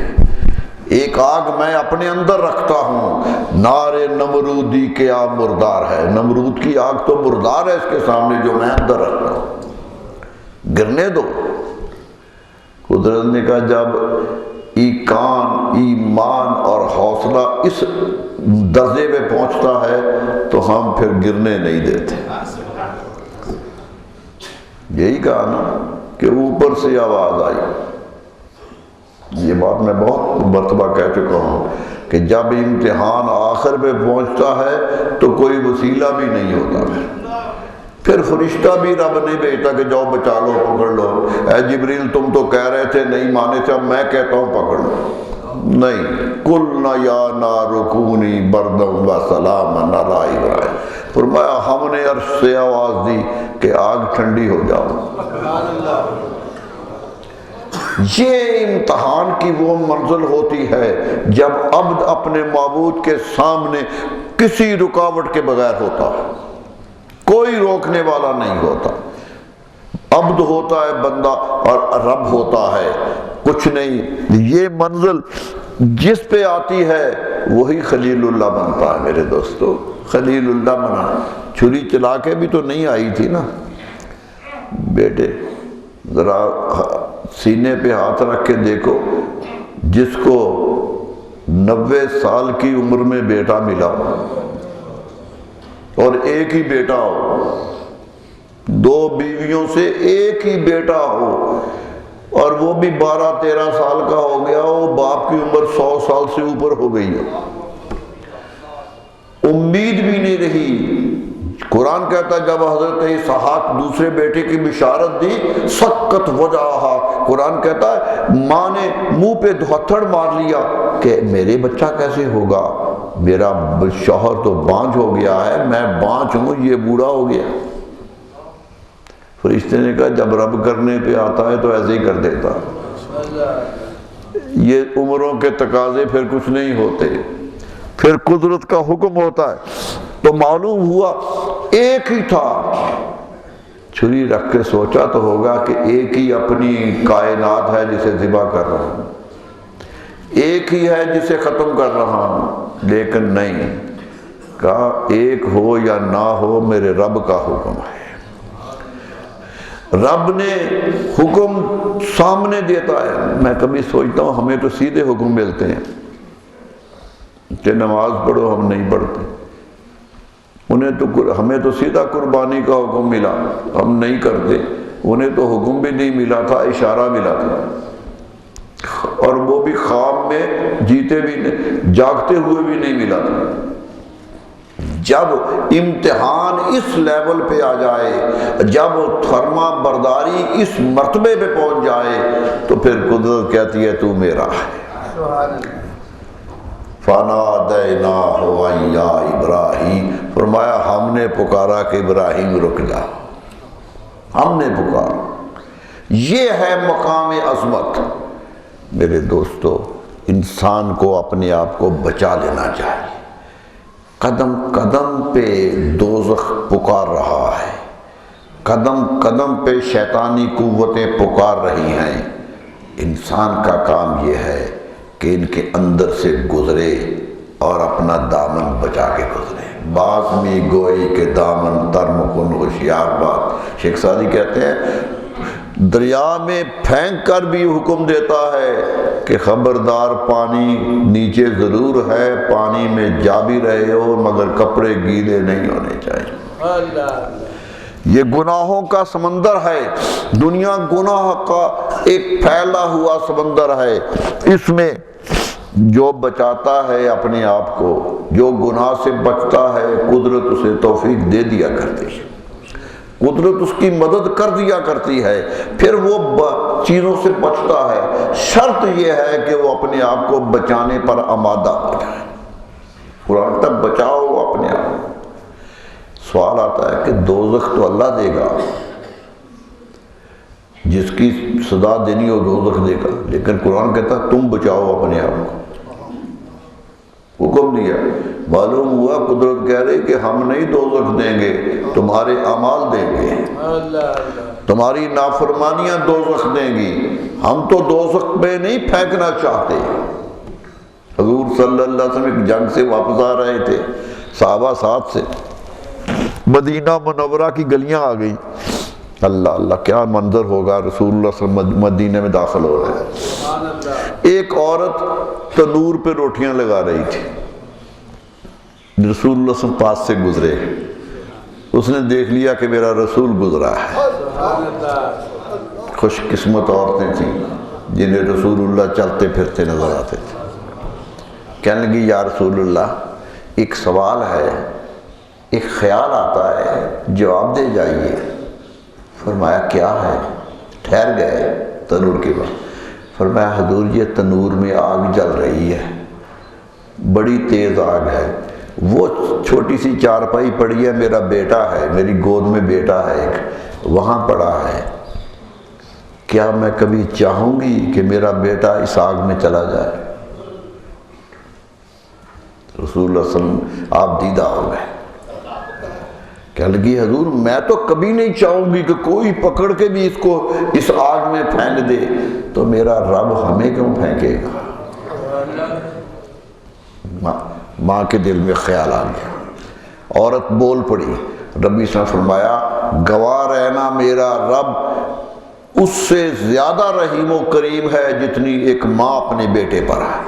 ایک آگ میں اپنے اندر رکھتا ہوں. نار نمرودی کیا مردار ہے، نمرود کی آگ تو مردار ہے اس کے سامنے جو میں اندر رکھتا ہوں، گرنے دو. قدرت نے کہا جب ایمان اور حوصلہ اس درجے پہ پہنچتا ہے تو ہم پھر گرنے نہیں دیتے. یہی کہا نا کہ اوپر سے آواز آئی. یہ بات میں بہت مرتبہ کہہ چکا ہوں کہ جب امتحان آخر پہ پہنچتا ہے تو کوئی وسیلہ بھی نہیں ہوتا، پھر فرشتہ بھی رب نہیں بھیجتا کہ جاؤ بچا لو پکڑ لو. اے جبریل تم تو کہہ رہے تھے نہیں مانے تھے، اب میں کہتا ہوں پکڑ لو. نہیں، قلنا یا نار کونی بردم و سلاما علی ابراہیم. فرمایا ہم نے عرش سے آواز دی کہ آگ ٹھنڈی ہو جاؤ. یہ امتحان کی وہ منزل ہوتی ہے جب عبد اپنے معبود کے سامنے کسی رکاوٹ کے بغیر ہوتا ہے، کوئی روکنے والا نہیں ہوتا. عبد ہوتا ہے بندہ اور رب ہوتا ہے کچھ نہیں. یہ منزل جس پہ آتی ہے وہی خلیل اللہ بنتا ہے. میرے دوستو خلیل اللہ بنا، چھری چلا کے بھی تو نہیں آئی تھی نا. بیٹے ذرا سینے پہ ہاتھ رکھ کے دیکھو، جس کو 90 سال کی عمر میں بیٹا ملا اور ایک ہی بیٹا ہو، 2 بیویوں سے ایک ہی بیٹا ہو اور وہ بھی 12-13 سال کا ہو گیا ہو، باپ کی عمر 100 سال سے اوپر ہو گئی ہو، امید بھی نہیں رہی. قرآن کہتا ہے جب حضرت اسحاق دوسرے بیٹے کی بشارت دی سکت وجہا، قرآن کہتا ہے ماں نے منہ پہ دھوتھڑ مار لیا کہ میرے بچہ کیسے ہوگا، میرا شوہر تو بانجھ ہو گیا ہے، میں بانجھ ہوں، یہ بوڑھا ہو گیا. فرشتے نے کہا جب رب کرنے پہ آتا ہے تو ایسے ہی کر دیتا. یہ عمروں کے تقاضے پھر کچھ نہیں ہوتے، پھر قدرت کا حکم ہوتا ہے. تو معلوم ہوا ایک ہی تھا. چھری رکھ کے سوچا تو ہوگا کہ ایک ہی اپنی کائنات ہے جسے ذبح کر رہا ہوں، ایک ہی ہے جسے ختم کر رہا ہوں، لیکن نہیں، کہا ایک ہو یا نہ ہو میرے رب کا حکم ہے. رب نے حکم سامنے دیتا ہے. میں کبھی سوچتا ہوں ہمیں تو سیدھے حکم ملتے ہیں کہ نماز پڑھو، ہم نہیں پڑھتے. ہمیں تو سیدھا قربانی کا حکم ملا، ہم نہیں کرتے، انہیں تو حکم بھی نہیں ملا تھا، اشارہ ملا تھا، اور وہ بھی خواب میں، جیتے بھی نہیں، جاگتے ہوئے بھی نہیں ملا تھا۔ جب امتحان اس لیول پہ آ جائے، جب فرما برداری اس مرتبے پہ پہنچ جائے، تو پھر قدرت کہتی ہے تو میرا ہے۔ فَنَادَيْنَاهُ أَن يَا إِبْرَاهِيمُ، فرمایا ہم نے پکارا کہ ابراہیم رک جا، ہم نے پکارا۔ یہ ہے مقام عظمت۔ میرے دوستو، انسان کو اپنے آپ کو بچا لینا چاہیے۔ قدم قدم پہ دوزخ پکار رہا ہے، قدم قدم پہ شیطانی قوتیں پکار رہی ہیں۔ انسان کا کام یہ ہے کہ ان کے اندر سے گزرے اور اپنا دامن بچا کے گزرے۔ بعض میں گوئی کے دامن ترم کن ہوشیار بات، شیخ سعدی کہتے ہیں دریا میں پھینک کر بھی حکم دیتا ہے کہ خبردار پانی نیچے ضرور ہے، پانی میں جا بھی رہے ہو مگر کپڑے گیلے نہیں ہونے چاہیے۔ یہ گناہوں کا سمندر ہے، دنیا گناہ کا ایک پھیلا ہوا سمندر ہے۔ اس میں جو بچاتا ہے اپنے آپ کو، جو گناہ سے بچتا ہے، قدرت اسے توفیق دے دیا کرتی ہے، قدرت اس کی مدد کر دیا کرتی ہے، پھر وہ چیزوں سے بچتا ہے۔ شرط یہ ہے کہ وہ اپنے آپ کو بچانے پر آمادہ ہو جائے۔ قرآن تک بچاؤ اپنے آپ کو۔ سوال آتا ہے کہ دوزخ تو اللہ دے گا، جس کی سزا دینی ہو دوزخ دے گا، لیکن قرآن کہتا ہے تم بچاؤ اپنے آپ کو، حکم دیا۔ معلوم ہوا قدرت کہہ رہی کہ ہم نہیں دوزخ دیں گے، تمہارے اعمال دیں گے، تمہاری نافرمانیاں دوزخ دیں گی، ہم تو دوزخ میں نہیں پھینکنا چاہتے۔ حضور صلی اللہ علیہ وسلم ایک جنگ سے واپس آ رہے تھے، صحابہ ساتھ سے، مدینہ منورہ کی گلیاں آ گئیں۔ اللہ اللہ کیا منظر ہوگا، رسول اللہ صلی اللہ علیہ وسلم مدینہ میں داخل ہو رہے ہیں۔ ایک عورت تنور پہ روٹیاں لگا رہی تھی، رسول اللہ صلی اللہ علیہ وسلم پاس سے گزرے، اس نے دیکھ لیا کہ میرا رسول گزرا ہے۔ خوش قسمت عورتیں تھیں جنہیں رسول اللہ چلتے پھرتے نظر آتے تھے۔ کہنے لگی یا رسول اللہ ایک سوال ہے، ایک خیال آتا ہے، جواب دے جائیے۔ فرمایا کیا ہے؟ ٹھہر گئے تنور کے بعد۔ فرمایا حضور یہ تنور میں آگ جل رہی ہے، بڑی تیز آگ ہے، وہ چھوٹی سی چارپائی پڑی ہے، میرا بیٹا ہے، میری گود میں بیٹا ہے ایک، وہاں پڑا ہے، کیا میں کبھی چاہوں گی کہ میرا بیٹا اس آگ میں چلا جائے؟ رسول اللہ صلی اللہ علیہ وسلم آپ دیدہ ہو گئے۔ کہنے لگی حضور میں تو کبھی نہیں چاہوں گی کہ کوئی پکڑ کے بھی اس کو اس آگ میں پھینک دے، تو میرا رب ہمیں کیوں پھینکے گا؟ ماں کے دل میں خیال آ گیا، عورت بول پڑی۔ ربی صلی اللہ علیہ وسلم فرمایا گواہ رہنا میرا رب اس سے زیادہ رحیم و کریم ہے جتنی ایک ماں اپنے بیٹے پر ہے،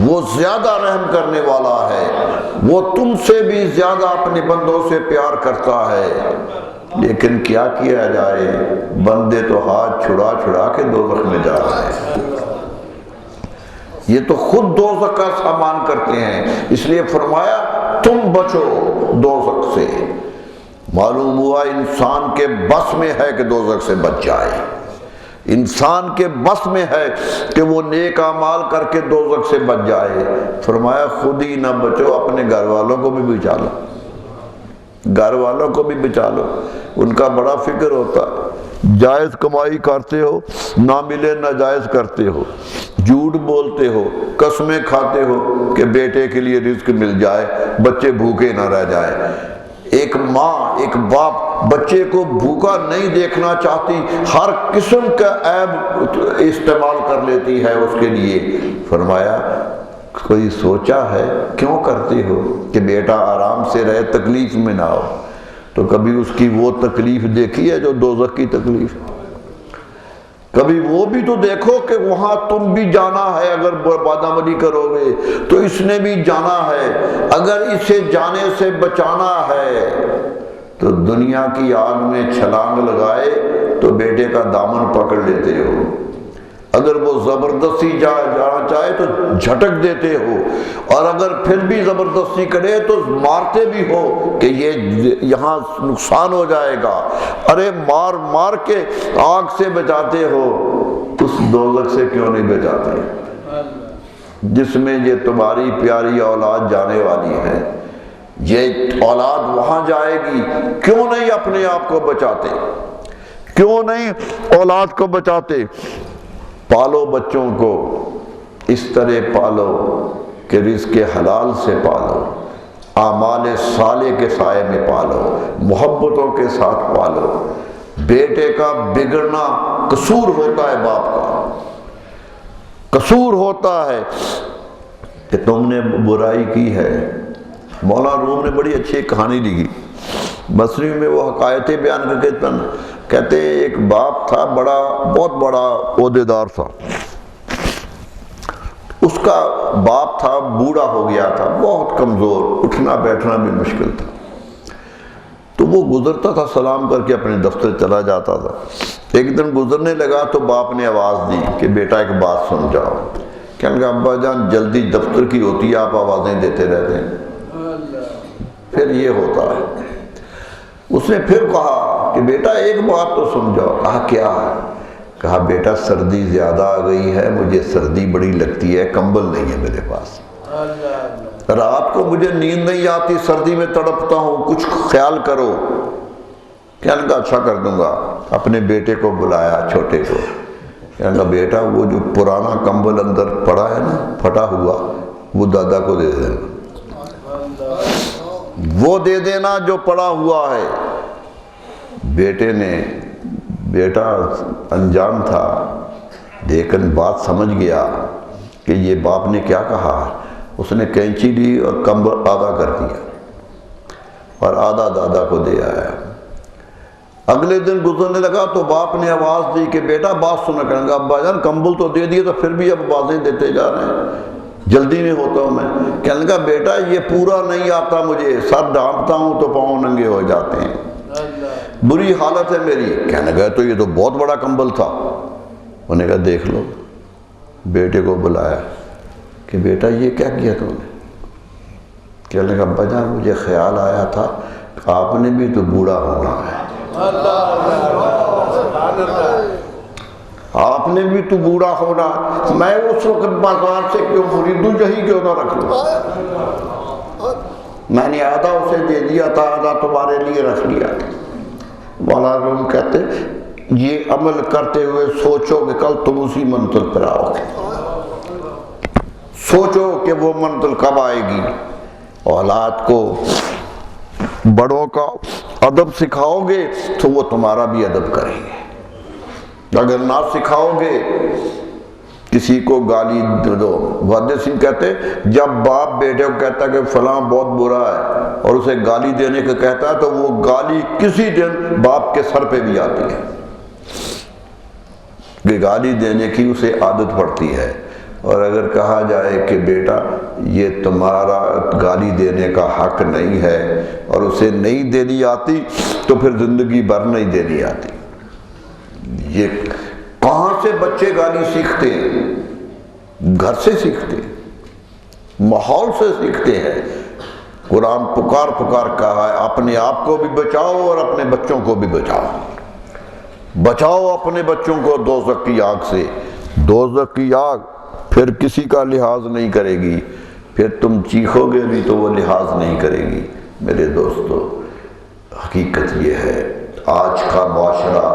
وہ زیادہ رحم کرنے والا ہے، وہ تم سے بھی زیادہ اپنے بندوں سے پیار کرتا ہے۔ لیکن کیا کیا جائے، بندے تو ہاتھ چھڑا چھڑا کے دوزخ میں جا رہے ہیں، یہ تو خود دوزخ کا سامان کرتے ہیں۔ اس لیے فرمایا تم بچو دوزخ سے۔ معلوم ہوا انسان کے بس میں ہے کہ دوزخ سے بچ جائے، انسان کے بس میں ہے کہ وہ نیک اعمال کر کے دوزخ سے بچ جائے۔ فرمایا خود ہی نہ بچو، اپنے گھر والوں کو بھی بچا لو، گھر والوں کو بھی بچا لو، ان کا بڑا فکر ہوتا ہے۔ جائز کمائی کرتے ہو، نہ ملے ناجائز کرتے ہو، جھوٹ بولتے ہو، قسمیں کھاتے ہو کہ بیٹے کے لیے رزق مل جائے، بچے بھوکے نہ رہ جائے۔ ایک ماں ایک باپ بچے کو بھوکا نہیں دیکھنا چاہتی، ہر قسم کا عیب استعمال کر لیتی ہے اس کے لیے۔ فرمایا کوئی سوچا ہے کیوں کرتے ہو کہ بیٹا آرام سے رہے، تکلیف میں نہ ہو؟ تو کبھی اس کی وہ تکلیف دیکھی ہے جو دوزخ کی تکلیف ہے؟ کبھی وہ بھی تو دیکھو کہ وہاں تم بھی جانا ہے، اگر بادامنی کرو گے تو اس نے بھی جانا ہے، اگر اسے جانے سے بچانا ہے تو دنیا کی آگ میں چھلانگ لگائے تو بیٹے کا دامن پکڑ لیتے ہو، اگر وہ زبردستی جانا چاہے تو جھٹک دیتے ہو، اور اگر پھر بھی زبردستی کرے تو مارتے بھی ہو کہ یہ یہاں نقصان ہو جائے گا، ارے مار مار کے آگ سے بچاتے ہو، اس دوزخ سے کیوں نہیں بچاتے جس میں یہ تمہاری پیاری اولاد جانے والی ہے؟ یہ اولاد وہاں جائے گی، کیوں نہیں اپنے آپ کو بچاتے؟ کیوں نہیں اولاد کو بچاتے؟ پالو بچوں کو اس طرح پالو کہ رزق حلال سے پالو، اعمال صالح کے سائے میں پالو، محبتوں کے ساتھ پالو۔ بیٹے کا بگڑنا قصور ہوتا ہے، باپ کا قصور ہوتا ہے کہ تم نے برائی کی ہے۔ مولانا روم نے بڑی اچھی کہانی لکھی، مصنوی میں وہ حکایتیں بیان کر کے کہتے ایک باپ تھا، بہت بڑا عہدیدار تھا، اس کا باپ تھا بوڑھا ہو گیا تھا، بہت کمزور، اٹھنا بیٹھنا بھی مشکل تھا، تو وہ گزرتا تھا سلام کر کے اپنے دفتر چلا جاتا تھا۔ ایک دن گزرنے لگا تو باپ نے آواز دی کہ بیٹا ایک بات سن جاؤ۔ کہنے لگا ابا جان جلدی دفتر کی ہوتی ہے، آپ آوازیں دیتے رہتے ہیں، پھر یہ ہوتا ہے۔ اس نے پھر کہا کہ بیٹا ایک بات تو سن جاؤ۔ کہا کیا؟ کہا بیٹا سردی زیادہ آ گئی ہے، مجھے سردی بڑی لگتی ہے، کمبل نہیں ہے میرے پاس، رات کو مجھے نیند نہیں آتی، سردی میں تڑپتا ہوں، کچھ خیال کرو۔ کہنے لگا اچھا کر دوں گا۔ اپنے بیٹے کو بلایا، چھوٹے کو، کہنے لگا بیٹا وہ جو پرانا کمبل اندر پڑا ہے نا پھٹا ہوا، وہ دادا کو دے دینا، وہ دے دینا جو پڑا ہوا ہے۔ بیٹا انجان تھا لیکن بات سمجھ گیا کہ یہ باپ نے کیا کہا۔ اس نے کینچی لی اور کمبل آدھا کر دیا اور آدھا دادا کو دے آیا۔ اگلے دن گزرنے لگا تو باپ نے آواز دی کہ بیٹا بات سنو۔ کہنے لگا ابا جان کمبل تو دے دیے تو پھر بھی اب آوازیں دیتے جا رہے ہیں، جلدی نہیں ہوتا ہوں میں۔ کہنے لگا بیٹا یہ پورا نہیں آتا مجھے، سر ڈھانپتا ہوں تو پاؤں ننگے ہو جاتے ہیں، بری حالت ہے میری۔ کہنے لگا تو یہ تو بہت بڑا کمبل تھا۔ انہوں نے کہا دیکھ لو۔ بیٹے کو بلایا کہ بیٹا یہ کیا کیا تم نے؟ کہنے لگا ابا جان مجھے خیال آیا تھا آپ نے بھی تو بوڑھا ہونا ہے، آپ نے بھی تو بوڑھا ہونا، میں اس وقت بازار سے کیوں خریدوں، یہی کیوں نہ رکھ لوں؟ میں نے آدھا اسے دے دیا تھا، آدھا تمہارے لیے رکھ لیا تھا۔ مولانا روم کہتے یہ عمل کرتے ہوئے سوچو کہ کل تم اسی منزل پر آؤ گے، سوچو کہ وہ منزل کب آئے گی۔ اولاد کو بڑوں کا ادب سکھاؤ گے تو وہ تمہارا بھی ادب کریں گے، اگر نہ سکھاؤ گے کسی کو گالی دو۔ محدثین کہتے جب باپ بیٹے کو کہتا ہے کہ فلاں بہت برا ہے اور اسے گالی دینے کا کہتا ہے تو وہ گالی کسی دن باپ کے سر پہ بھی آتی ہے، کہ گالی دینے کی اسے عادت پڑتی ہے۔ اور اگر کہا جائے کہ بیٹا یہ تمہارا گالی دینے کا حق نہیں ہے اور اسے نہیں دینی آتی تو پھر زندگی بھر نہیں دینی آتی۔ یہ کہاں سے بچے گالی سیکھتے ہیں؟ گھر سے سیکھتے ہیں، ماحول سے سیکھتے ہیں۔ قرآن پکار پکار کہا ہے اپنے آپ کو بھی بچاؤ اور اپنے بچوں کو بھی بچاؤ، بچاؤ اپنے بچوں کو دوزخ کی آگ سے۔ دوزخ کی آگ پھر کسی کا لحاظ نہیں کرے گی، پھر تم چیخو گے بھی تو وہ لحاظ نہیں کرے گی۔ میرے دوستو حقیقت یہ ہے آج کا معاشرہ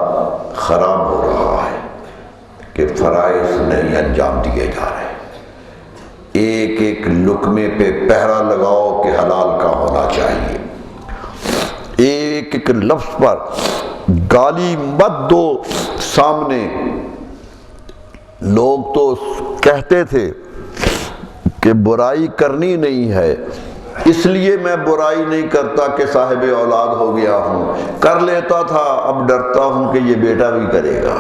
خراب ہو رہا ہے کہ فرائض نہیں انجام دیے جا رہے، ایک ایک لقمے پہ پہرا لگاؤ کہ حلال کا ہونا چاہیے، ایک ایک لفظ پر گالی مت دو سامنے۔ لوگ تو کہتے تھے کہ برائی کرنی نہیں ہے، اس لیے میں برائی نہیں کرتا کہ صاحب اولاد ہو گیا ہوں، کر لیتا تھا اب ڈرتا ہوں کہ یہ بیٹا بھی کرے گا۔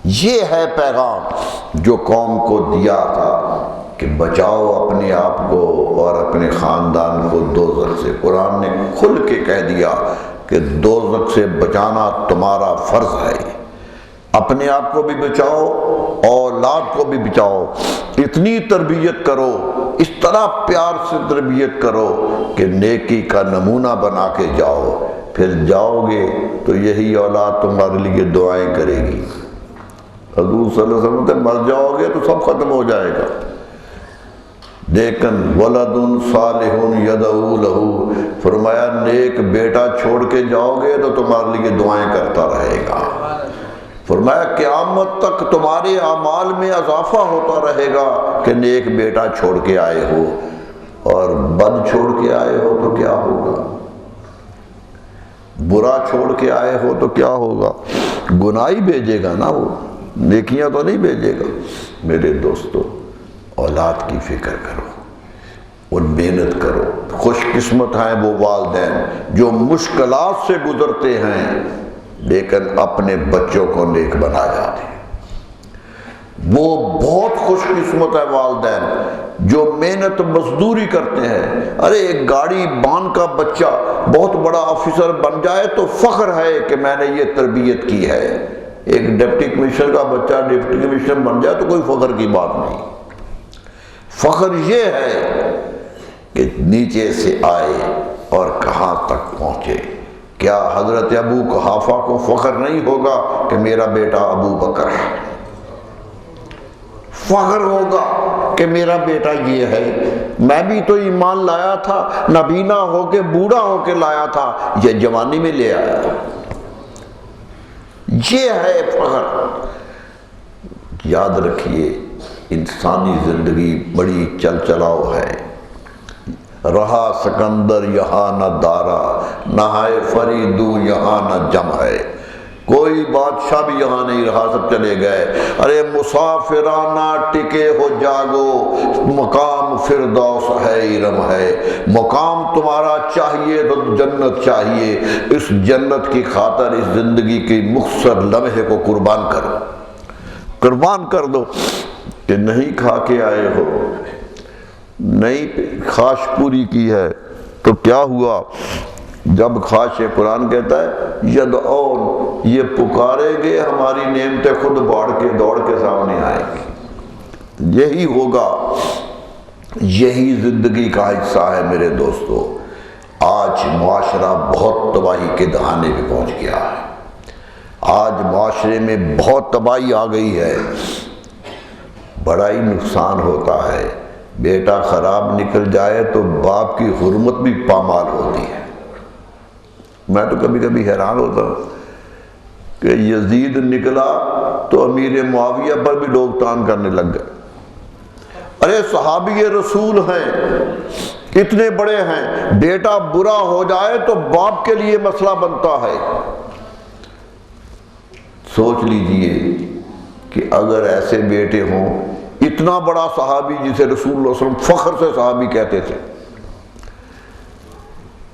یہ ہے پیغام جو قوم کو دیا تھا کہ بچاؤ اپنے آپ کو اور اپنے خاندان کو دوزخ سے۔ قرآن نے کھل کے کہہ دیا کہ دوزخ سے بچانا تمہارا فرض ہے، اپنے آپ کو بھی بچاؤ، اولاد کو بھی بچاؤ، اتنی تربیت کرو، اس طرح پیار سے تربیت کرو کہ نیکی کا نمونہ بنا کے جاؤ، پھر جاؤ گے تو یہی اولاد تمہارے لیے دعائیں کرے گی۔ حضور صلی اللہ علیہ وسلم کہ مر جاؤ گے تو سب ختم ہو جائے گا، لیکن ولد صالح یدعو لہ، فرمایا نیک بیٹا چھوڑ کے جاؤ گے تو تمہارے لیے دعائیں کرتا رہے گا۔ فرمایا قیامت تک تمہارے اعمال میں اضافہ ہوتا رہے گا کہ نیک بیٹا چھوڑ کے آئے ہو، اور بد چھوڑ کے آئے ہو تو کیا ہوگا، برا چھوڑ کے آئے ہو تو کیا ہوگا، گناہ ہی بھیجے گا نا، وہ نیکیاں تو نہیں بھیجے گا۔ میرے دوستو اولاد کی فکر کرو اور محنت کرو۔ خوش قسمت ہیں وہ والدین جو مشکلات سے گزرتے ہیں لیکن اپنے بچوں کو نیک بنا جاتے ہیں۔ وہ بہت خوش قسمت ہے والدین جو محنت مزدوری کرتے ہیں۔ ارے ایک گاڑی بان کا بچہ بہت بڑا آفیسر بن جائے تو فخر ہے کہ میں نے یہ تربیت کی ہے، ایک ڈپٹی کمشنر کا بچہ ڈپٹی کمشنر بن جائے تو کوئی فخر کی بات نہیں۔ فخر یہ ہے کہ نیچے سے آئے اور کہاں تک پہنچے۔ کیا حضرت ابو قحافہ کو فخر نہیں ہوگا کہ میرا بیٹا ابو بکر ہے؟ فخر ہوگا کہ میرا بیٹا یہ ہے، میں بھی تو ایمان لایا تھا، نابینا ہو کے بوڑھا ہو کے لایا تھا، یہ جوانی میں لے آیا۔ یہ ہے فخر۔ یاد رکھیے انسانی زندگی بڑی چل چلاؤ ہے۔ رہا سکندر یہاں نہ دارا، نہائے فریدو یہاں نہ جم ہے۔ کوئی بادشاہ بھی یہاں نہیں رہا، سب چلے گئے۔ ارے مسافرانہ ٹکے ہو جاگو، مقام فردوس ہے ارم ہے۔ مقام تمہارا چاہیے تو جنت چاہیے، اس جنت کی خاطر اس زندگی کی مختصر لمحے کو قربان کرو، قربان کر دو۔ کہ نہیں کھا کے آئے ہو، نہیں خواہش پوری کی ہے تو کیا ہوا؟ جب خواہش، قرآن کہتا ہے یدعون، یہ پکاریں گے ہماری نعمتیں خود دوڑ کے سامنے آئیں گی۔ یہی ہوگا، یہی زندگی کا حصہ ہے میرے دوستو۔ آج معاشرہ بہت تباہی کے دہانے پہ پہنچ گیا ہے، آج معاشرے میں بہت تباہی آ گئی ہے، بڑا ہی نقصان ہوتا ہے۔ بیٹا خراب نکل جائے تو باپ کی حرمت بھی پامال ہوتی ہے۔ میں تو کبھی کبھی حیران ہوتا ہوں کہ یزید نکلا تو امیر معاویہ پر بھی لوگ تان کرنے لگ گئے۔ ارے صحابی رسول ہیں، اتنے بڑے ہیں، بیٹا برا ہو جائے تو باپ کے لیے مسئلہ بنتا ہے۔ سوچ لیجئے کہ اگر ایسے بیٹے ہوں، اتنا بڑا صحابی جسے رسول اللہ صلی اللہ علیہ وسلم فخر سے صحابی کہتے تھے،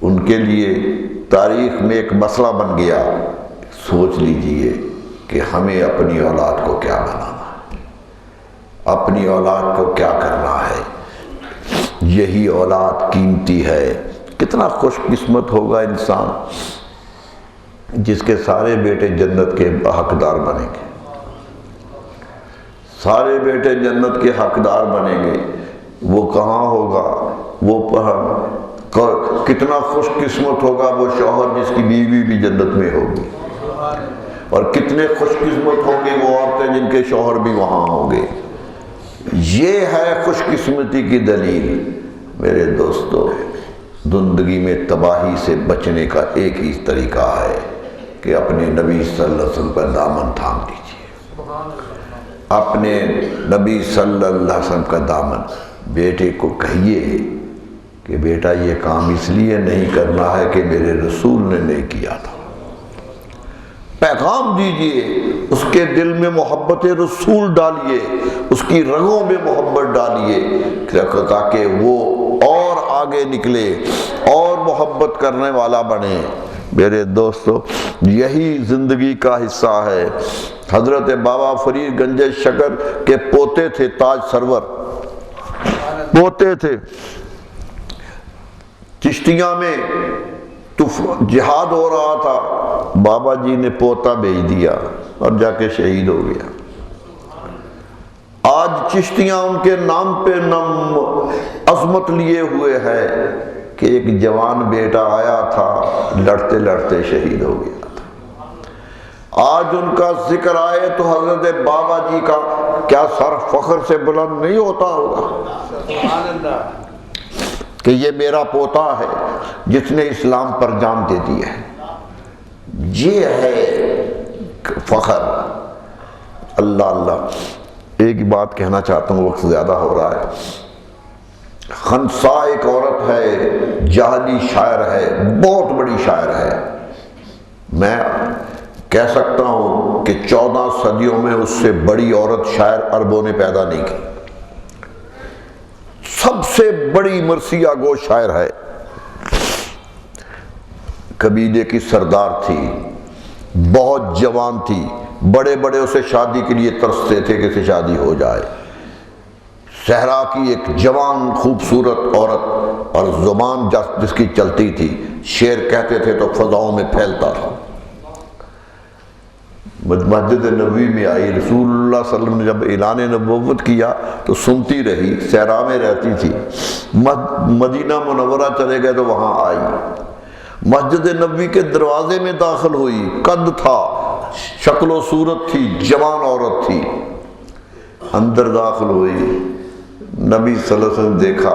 ان کے لیے تاریخ میں ایک مسئلہ بن گیا۔ سوچ لیجئے کہ ہمیں اپنی اولاد کو کیا بنانا ہے، اپنی اولاد کو کیا کرنا ہے۔ یہی اولاد قیمتی ہے۔ کتنا خوش قسمت ہوگا انسان جس کے سارے بیٹے جنت کے حقدار بنیں گے، سارے بیٹے جنت کے حقدار بنیں گے۔ وہ کہاں ہوگا؟ وہ کتنا خوش قسمت ہوگا وہ شوہر جس کی بیوی بھی جنت میں ہوگی، اور کتنے خوش قسمت ہوں گے وہ عورتیں جن کے شوہر بھی وہاں ہوں گے۔ یہ ہے خوش قسمتی کی دلیل۔ میرے دوستو زندگی میں تباہی سے بچنے کا ایک ہی طریقہ ہے کہ اپنے نبی صلی اللہ علیہ وسلم پر دامن تھام لیجیے، اپنے نبی صلی اللہ علیہ وسلم کا دامن۔ بیٹے کو کہیے کہ بیٹا یہ کام اس لیے نہیں کرنا ہے کہ میرے رسول نے نہیں کیا تھا۔ پیغام دیجئے، اس کے دل میں محبت رسول ڈالیے، اس کی رگوں میں محبت ڈالیے تاکہ وہ اور آگے نکلے اور محبت کرنے والا بنے۔ میرے دوستو یہی زندگی کا حصہ ہے۔ حضرت بابا فرید گنج شکر کے پوتے تھے تاج سرور، پوتے تھے۔ چشتیاں میں جہاد ہو رہا تھا، بابا جی نے پوتا بھیج دیا اور جا کے شہید ہو گیا۔ آج چشتیاں ان کے نام پہ نم عظمت لیے ہوئے ہے کہ ایک جوان بیٹا آیا تھا، لڑتے لڑتے شہید ہو گیا تھا۔ آج ان کا ذکر آئے تو حضرت بابا جی کا کیا سر فخر سے بلند نہیں ہوتا ہوگا کہ یہ میرا پوتا ہے جس نے اسلام پر جان دے دی ہے۔ یہ ہے فخر۔ اللہ اللہ۔ ایک بات کہنا چاہتا ہوں، وقت زیادہ ہو رہا ہے۔ خنسا ایک عورت ہے، جہادی شاعر ہے، بہت بڑی شاعر ہے۔ میں کہہ سکتا ہوں کہ 14 صدیوں میں اس سے بڑی عورت شاعر عربوں نے پیدا نہیں کی۔ سب سے بڑی مرثیہ گو شاعر ہے۔ قبیلے کی سردار تھی، بہت جوان تھی، بڑے بڑے اسے شادی کے لیے ترستے تھے کہ اسے شادی ہو جائے۔ صحرا کی ایک جوان خوبصورت عورت، اور زبان جس کی چلتی تھی، شعر کہتے تھے تو فضاؤں میں پھیلتا تھا۔ مسجد نبوی میں آئی، رسول اللہ صلی اللہ علیہ وسلم نے جب اعلان نبوت کیا تو سنتی رہی، صحرا میں رہتی تھی۔ مدینہ منورہ چلے گئے تو وہاں آئی، مسجد نبوی کے دروازے میں داخل ہوئی، قد تھا، شکل و صورت تھی، جوان عورت تھی۔ اندر داخل ہوئی، نبی صلی اللہ علیہ وسلم دیکھا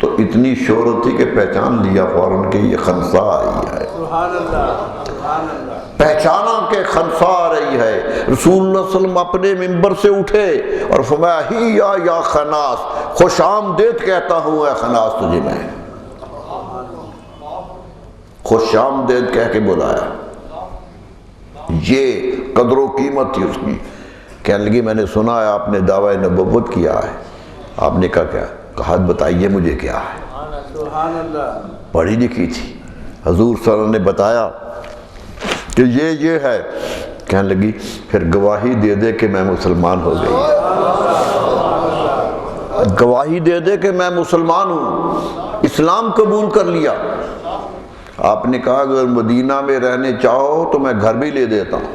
تو اتنی شہرت تھی کہ پہچان لیا فوراً کہ یہ خنسا آئی ہے۔ سبحان اللہ، سبحان اللہ۔ پہچانا کہ خنسا آ رہی ہے۔ رسول اللہ صلی اللہ علیہ وسلم اپنے منبر سے اٹھے اور فرمایا ہی یا خناس، خوش آمدید کہتا ہوں اے خناس تجھے میں، خوش آمدید کہہ کے بلایا۔ یہ قدر و قیمت تھی اس کی۔ کہنے لگی میں نے سنا ہے آپ نے دعوی نبوت کیا ہے۔ آپ نے کہا کیا؟ کہا بتائیے مجھے کیا ہے۔ سبحان اللہ۔ پڑھی لکھی تھی، حضور صلی اللہ علیہ وسلم نے بتایا کہ یہ ہے۔ کہنے لگی پھر گواہی دے دے کہ میں مسلمان ہو گئی، گواہی دے دے کہ میں مسلمان ہوں، اسلام قبول کر لیا۔ آپ نے کہا اگر مدینہ میں رہنے چاہو تو میں گھر بھی لے دیتا ہوں۔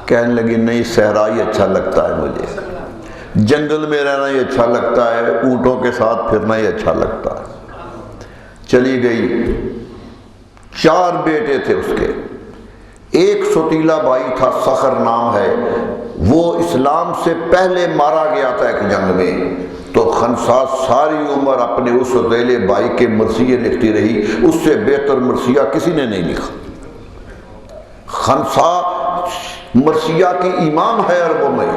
کہنے لگی نہیں، صحرا ہی اچھا لگتا ہے مجھے، جنگل میں رہنا ہی اچھا لگتا ہے، اونٹوں کے ساتھ پھرنا ہی اچھا لگتا ہے۔ چلی گئی۔ 4 بیٹے تھے اس کے، ایک ستیلا بھائی تھا، سخر نام ہے، وہ اسلام سے پہلے مارا گیا تھا ایک جنگ میں۔ تو خنسا ساری عمر اپنے اس ستیلے بھائی کے مرثیے لکھتی رہی، اس سے بہتر مرثیہ کسی نے نہیں لکھا۔ خنسا مرثیہ کی امام ہے عربوں میں،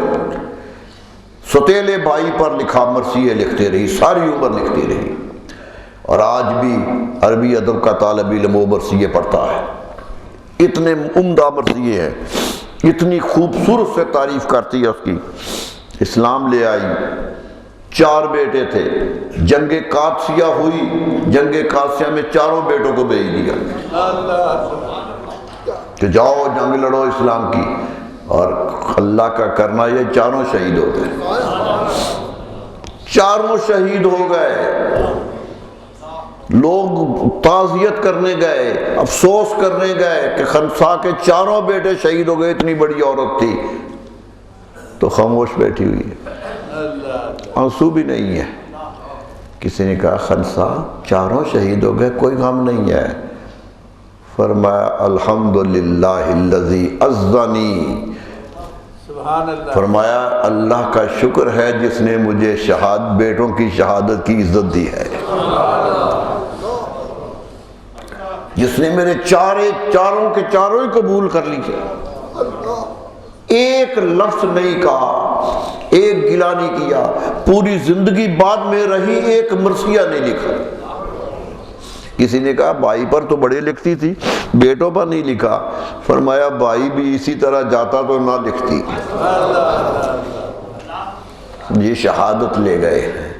ستیلے بھائی پر لکھا مرثیے لکھتے رہی، ساری عمر لکھتی رہی، اور آج بھی عربی ادب کا طالب علم وہ مرثیے پڑھتا ہے۔ اتنے عمدہ مرثیے ہیں، اتنی خوبصورت سے تعریف کرتی ہے اس کی۔ اسلام لے آئی، 4 بیٹے تھے، جنگ قادسیہ ہوئی، جنگ قادسیہ میں 4 بیٹوں کو بھیج دیا کہ جاؤ جنگ لڑو اسلام کی، اور اللہ کا کرنا یہ 4 شہید ہو گئے، 4 شہید ہو گئے۔ لوگ تعزیت کرنے گئے، افسوس کرنے گئے کہ خنسا کے 4 بیٹے شہید ہو گئے، اتنی بڑی عورت تھی تو خاموش بیٹھی ہوئی ہے، آنسو بھی نہیں ہے۔ کسی نے کہا خنسا 4 شہید ہو گئے، کوئی غم نہیں ہے۔ فرمایا الحمدللہ الذی عزنی، فرمایا اللہ کا شکر ہے جس نے مجھے بیٹوں کی شہادت کی عزت دی ہے، جس نے میرے چاروں کے چاروں ہی قبول کر لیے، ایک لفظ نہیں کہا، ایک گلہ نہیں کیا، پوری زندگی بعد میں رہی، ایک مرثیہ نہیں لکھا۔ کسی نے کہا بھائی پر تو بڑے لکھتی تھی، بیٹوں پر نہیں لکھا۔ فرمایا بھائی بھی اسی طرح جاتا تو نہ لکھتی۔ یہ شہادت لے گئے ہیں۔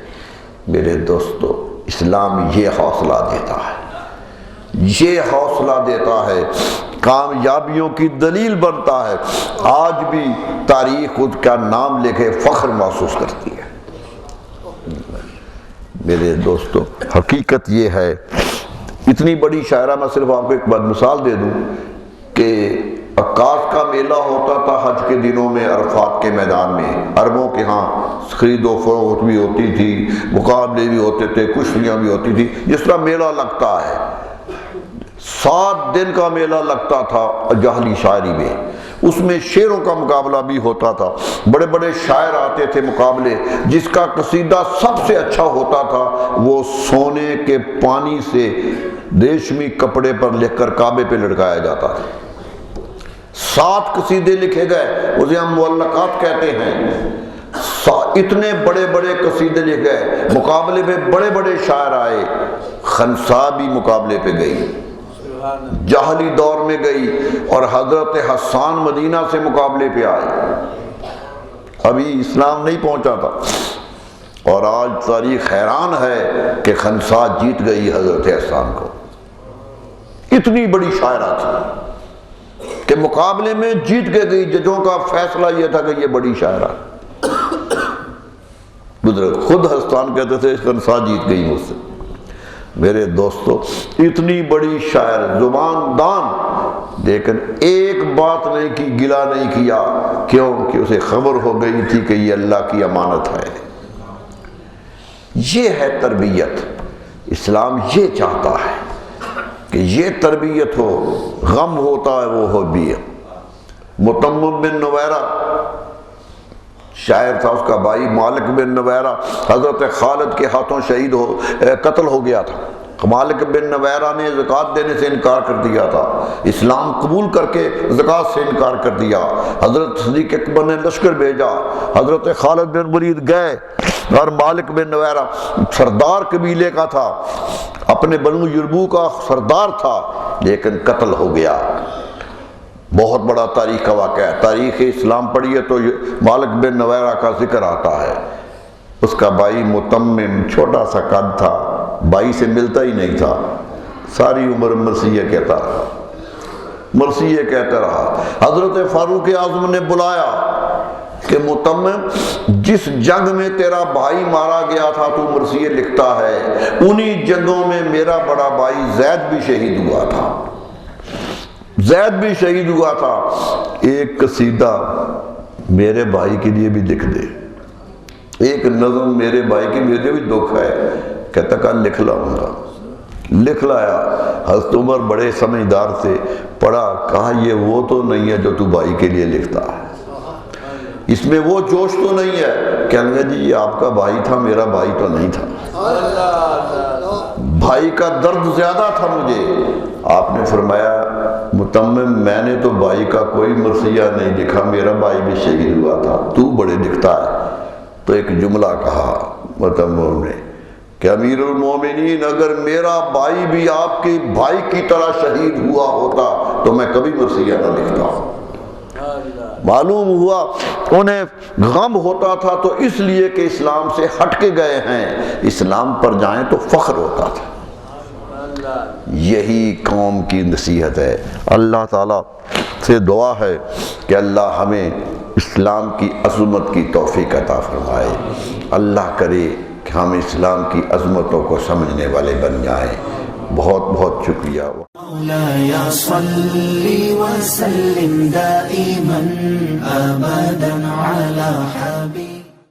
میرے دوستو، اسلام یہ حوصلہ دیتا ہے۔ یہ حوصلہ دیتا ہے، کامیابیوں کی دلیل بنتا ہے۔ آج بھی تاریخ اس کا نام لے کے فخر محسوس کرتی ہے۔ میرے دوستو، حقیقت یہ ہے، اتنی بڑی شاعرہ، میں صرف آپ کو ایک مثال دے دوں کہ عکاس کا میلہ ہوتا تھا حج کے دنوں میں عرفات کے میدان میں، عربوں کے ہاں خرید و فروخت بھی ہوتی تھی، مقابلے بھی ہوتے تھے، کشتیاں بھی ہوتی تھی، جس طرح میلہ لگتا ہے۔ 7 دن کا میلہ لگتا تھا جاہلی شاعری میں، اس میں شعروں کا مقابلہ بھی ہوتا تھا، بڑے بڑے شاعر آتے تھے مقابلے، جس کا قصیدہ سب سے اچھا ہوتا تھا وہ سونے کے پانی سے ریشمی کپڑے پر لکھ کر کعبے پہ لٹکایا جاتا تھا۔ 7 قصیدے لکھے گئے، اسے ہم معلقات کہتے ہیں۔ اتنے بڑے بڑے قصیدے لکھے گئے، مقابلے میں بڑے بڑے شاعر آئے۔ خنسا بھی مقابلے پہ گئی، جاہلی دور میں گئی، اور حضرت حسان مدینہ سے مقابلے پہ آئے، ابھی اسلام نہیں پہنچا تھا، اور آج تاریخ حیران ہے کہ خنسا جیت گئی حضرت حسان کو۔ اتنی بڑی شاعرہ تھی کہ مقابلے میں جیت کے گئی، ججوں کا فیصلہ یہ تھا کہ یہ بڑی شاعرہ، خود حسان کہتے تھے خنسا جیت گئی مجھ سے۔ میرے دوستو، اتنی بڑی شاعر، زبان دان، لیکن ایک بات نہیں کی، گلہ نہیں کیا، کیوں کہ اسے خبر ہو گئی تھی کہ یہ اللہ کی امانت ہے۔ یہ ہے تربیت، اسلام یہ چاہتا ہے کہ یہ تربیت ہو، غم ہوتا ہے وہ ہو بھی۔ متمم بن نویرہ شاعر تھا، اس کا بھائی مالک بن نویرہ حضرت خالد کے ہاتھوں شہید قتل ہو گیا تھا۔ مالک بن نویرہ نے زکوٰۃ دینے سے انکار کر دیا تھا، اسلام قبول کر کے زکوٰۃ سے انکار کر دیا۔ حضرت صدیق اکبر نے لشکر بھیجا، حضرت خالد بن ولید گئے، اور مالک بن نویرہ سردار قبیلے کا تھا، اپنے بنو یربوع کا سردار تھا، لیکن قتل ہو گیا۔ بہت بڑا تاریخ کا واقعہ ہے، تاریخ اسلام پڑھیے تو مالک بن نویرہ کا ذکر آتا ہے۔ اس کا بھائی متمم چھوٹا سا قد تھا، بھائی سے ملتا ہی نہیں تھا، ساری عمر مرثیہ کہتا رہا، مرثیہ کہتا رہا۔ حضرت فاروق اعظم نے بلایا کہ متمم، جس جنگ میں تیرا بھائی مارا گیا تھا تو مرثیہ لکھتا ہے، انہی جنگوں میں میرا بڑا بھائی زید بھی شہید ہوا تھا، زید بھی شہید ہوا تھا، ایک قصیدہ میرے بھائی کے لیے بھی لکھ دے، ایک نظم میرے بھائی کی، مجھے بھی دکھ ہے۔ کہتا کہ لکھ لاؤں گا، لکھ لایا۔ حضرت عمر بڑے سمجھدار سے پڑھا، کہا یہ وہ تو نہیں ہے جو تو بھائی کے لیے لکھتا ہے، اس میں وہ جوش تو نہیں ہے۔ کہنے لگا جی یہ آپ کا بھائی تھا، میرا بھائی تو نہیں تھا، بھائی کا درد زیادہ تھا مجھے۔ آپ نے فرمایا متمم، میں نے تو بھائی کا کوئی مرثیہ نہیں لکھا، میرا بھائی بھی شہید ہوا تھا، تو بڑے لکھتا ہے۔ تو ایک جملہ کہا متمم نے کہ امیر المومنین، اگر میرا بھائی بھی آپ کے بھائی کی طرح شہید ہوا ہوتا تو میں کبھی مرثیہ نہ لکھتا۔ معلوم ہوا انہیں غم ہوتا تھا تو اس لیے کہ اسلام سے ہٹ کے گئے ہیں، اسلام پر جائیں تو فخر ہوتا تھا۔ یہی قوم کی نصیحت ہے۔ اللہ تعالیٰ سے دعا ہے کہ اللہ ہمیں اسلام کی عظمت کی توفیق عطا فرمائے، اللہ کرے کہ ہم اسلام کی عظمتوں کو سمجھنے والے بن جائیں۔ بہت بہت شکریہ۔ مولاي صل وسلم دائما أبدا على حبيبك